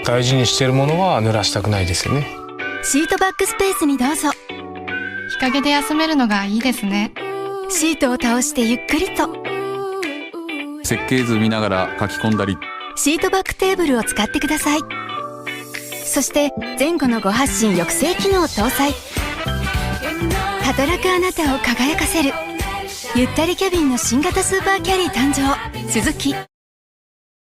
大事にしているものは濡らしたくないですよね。シートバックスペースにどうぞ。日陰で休めるのがいいですね。シートを倒してゆっくりと。設計図見ながら書き込んだり。シートバックテーブルを使ってください。そして前後の誤発進抑制機能を搭載。働くあなたを輝かせるゆったりキャビンの新型スーパーキャリー誕生。スズキ。